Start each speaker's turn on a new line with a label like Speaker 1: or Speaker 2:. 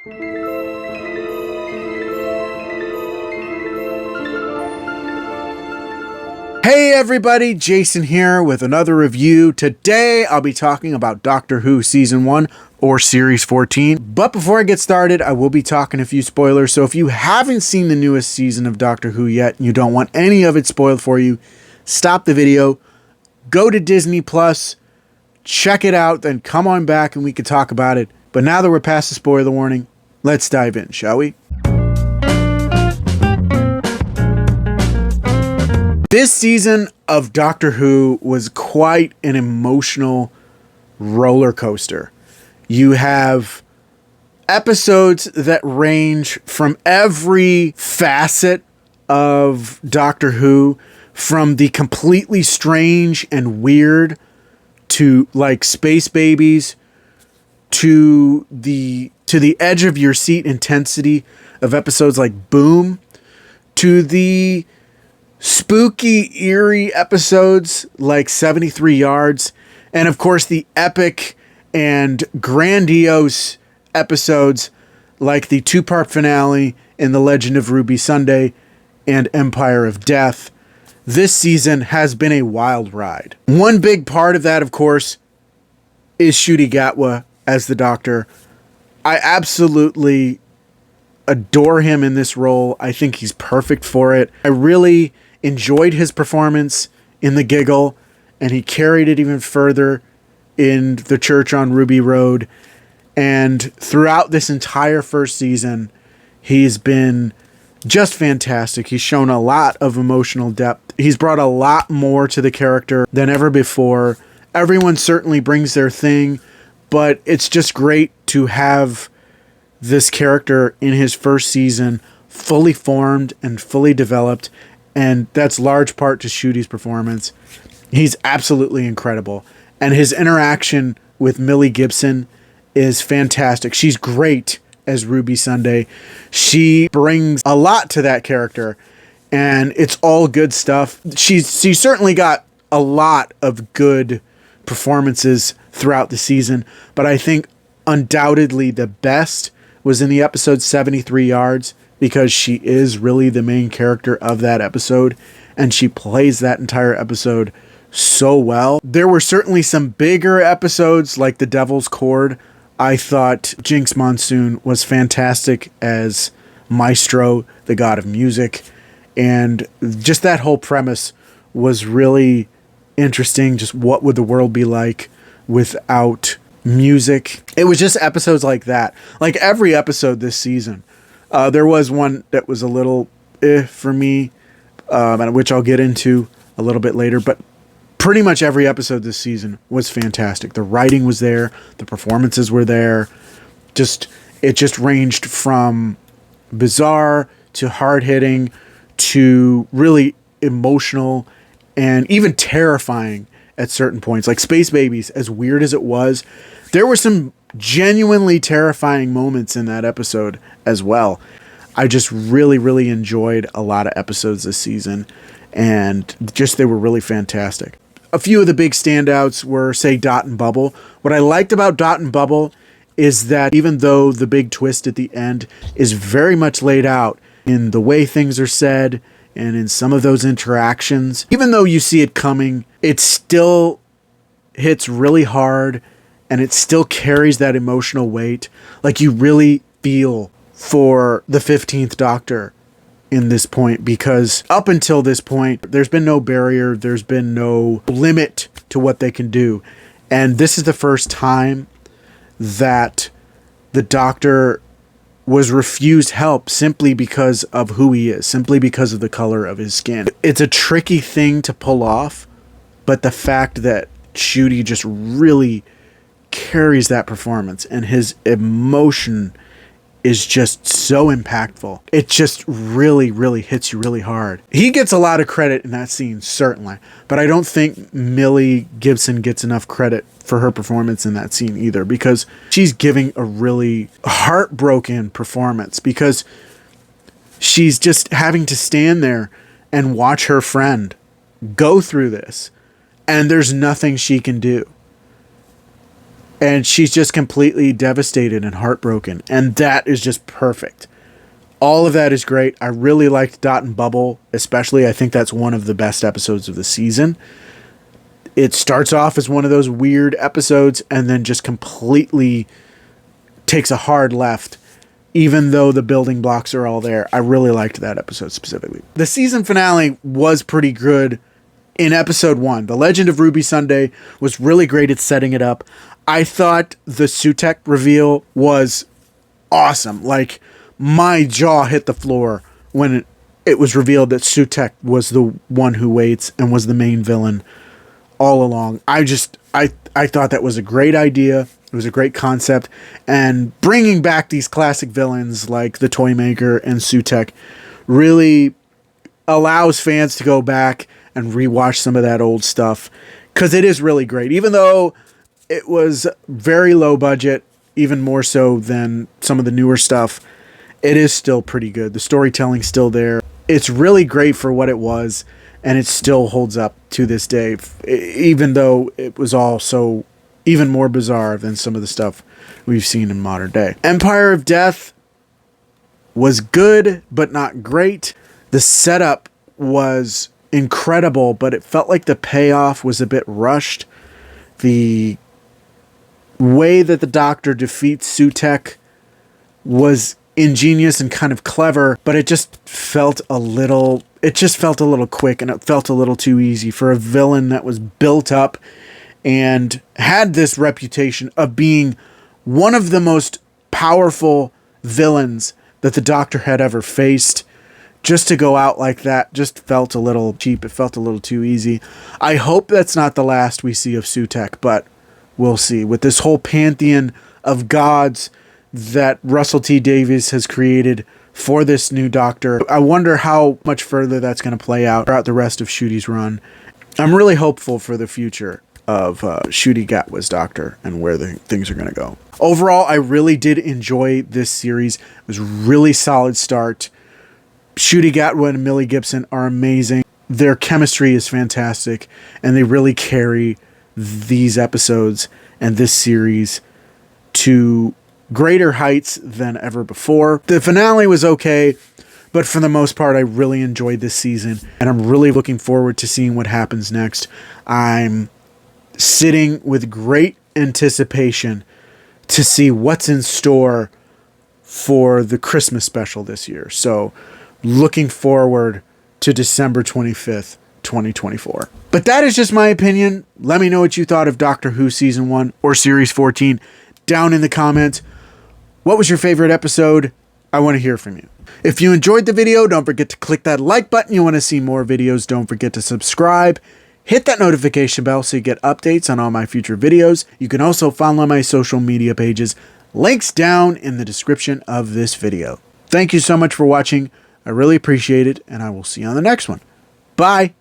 Speaker 1: Hey everybody, Jason here with another review. Today I'll be talking about Doctor Who Season 1 or Series 14. But before I get started, I will be talking a few spoilers. So if you haven't seen the newest season of Doctor Who yet and you don't want any of it spoiled for you, stop the video, go to Disney Plus, check it out, then come on back and we can talk about it. But now that we're past the spoiler warning, let's dive in, shall we? This season of Doctor Who was quite an emotional roller coaster. You have episodes that range from every facet of Doctor Who, from the completely strange and weird to like space babies to the edge of your seat intensity of episodes like Boom, to the spooky, eerie episodes like 73 Yards, and of course the epic and grandiose episodes like the two-part finale in The Legend of Ruby Sunday and Empire of Death. This season has been a wild ride. One big part of that, of course, is Ncuti Gatwa as the Doctor. I absolutely adore him in this role. I think he's perfect for it. I really enjoyed his performance in The Giggle, and he carried it even further in The Church on Ruby Road. And throughout this entire first season, he's been just fantastic. He's shown a lot of emotional depth. He's brought a lot more to the character than ever before. Everyone certainly brings their thing, but it's just great to have this character in his first season fully formed and fully developed. And that's large part to Ncuti's performance. He's absolutely incredible. And his interaction with Millie Gibson is fantastic. She's great as Ruby Sunday. She brings a lot to that character, and it's all good stuff. She's certainly got a lot of good performances throughout the season, but I think undoubtedly the best was in the episode 73 Yards, because she is really the main character of that episode, and she plays that entire episode so well. There were certainly some bigger episodes like The Devil's Chord. I thought Jinx Monsoon was fantastic as Maestro, the god of music, and just that whole premise was really interesting. Just what would the world be like without music? It was just episodes like that. Like every episode this season. There was one that was a little for me, which I'll get into a little bit later, but pretty much every episode this season was fantastic. The writing was there. The performances were there. It just ranged from bizarre to hard-hitting to really emotional and even terrifying at certain points. Like Space Babies, as weird as it was, there were some genuinely terrifying moments in that episode as well. I just really, really enjoyed a lot of episodes this season, and just they were really fantastic. A few of the big standouts were, say, Dot and Bubble. What I liked about Dot and Bubble is that even though the big twist at the end is very much laid out in the way things are said and in some of those interactions, even though you see it coming, it still hits really hard, and it still carries that emotional weight. Like you really feel for the 15th Doctor in this point, because up until this point, there's been no barrier, there's been no limit to what they can do. And this is the first time that the Doctor was refused help simply because of who he is, simply because of the color of his skin. It's a tricky thing to pull off, but the fact that Ncuti just really carries that performance, and his emotion is just so impactful. It just really, really hits you really hard. He gets a lot of credit in that scene, certainly, but I don't think Millie Gibson gets enough credit for her performance in that scene either, because she's giving a really heartbroken performance, because she's just having to stand there and watch her friend go through this, and there's nothing she can do. and she's just completely devastated and heartbroken, and that is just perfect. All of that is great. I really liked Dot and Bubble, especially. I think that's one of the best episodes of the season. It starts off as one of those weird episodes and then just completely takes a hard left, even though the building blocks are all there. I really liked that episode specifically. The season finale was pretty good in episode 1. The Legend of Ruby Sunday was really great at setting it up. I thought the Sutek reveal was awesome. Like, my jaw hit the floor when it was revealed that Sutek was the one who waits and was the main villain all along. I thought that was a great idea. It was a great concept, and bringing back these classic villains like the Toymaker and Sutek really allows fans to go back and rewatch some of that old stuff, because it is really great. Even though it was very low budget, even more so than some of the newer stuff, it is still pretty good. The storytelling's still there. It's really great for what it was, and it still holds up to this day, even though it was all so even more bizarre than some of the stuff we've seen in modern day. Empire of Death was good, but not great. The setup was incredible, but it felt like the payoff was a bit rushed. The way that the Doctor defeats Sutek was ingenious and kind of clever, but it just felt a little quick, and it felt a little too easy for a villain that was built up and had this reputation of being one of the most powerful villains that the Doctor had ever faced. Just to go out like that just felt a little cheap. It felt a little too easy. I hope that's not the last we see of Sutek, but we'll see. With this whole pantheon of gods that Russell T Davies has created for this new Doctor, I wonder how much further that's going to play out throughout the rest of Nshudi's run. I'm really hopeful for the future of Ncuti Gatwa's Doctor and where things are going to go. Overall, I really did enjoy this series. It was a really solid start. Ncuti Gatwa and Millie Gibson are amazing. Their chemistry is fantastic, and they really carry these episodes and this series to greater heights than ever before. The finale was okay, but for the most part, I really enjoyed this season, and I'm really looking forward to seeing what happens next. I'm sitting with great anticipation to see what's in store for the Christmas special this year. So, looking forward to December 25th, 2024. But that is just my opinion. Let me know what you thought of Doctor Who Season 1 or Series 14 down in the comments. What was your favorite episode? I want to hear from you. If you enjoyed the video, don't forget to click that like button. You want to see more videos, don't forget to subscribe. Hit that notification bell so you get updates on all my future videos. You can also follow my social media pages. Links down in the description of this video. Thank you so much for watching. I really appreciate it, and I will see you on the next one. Bye!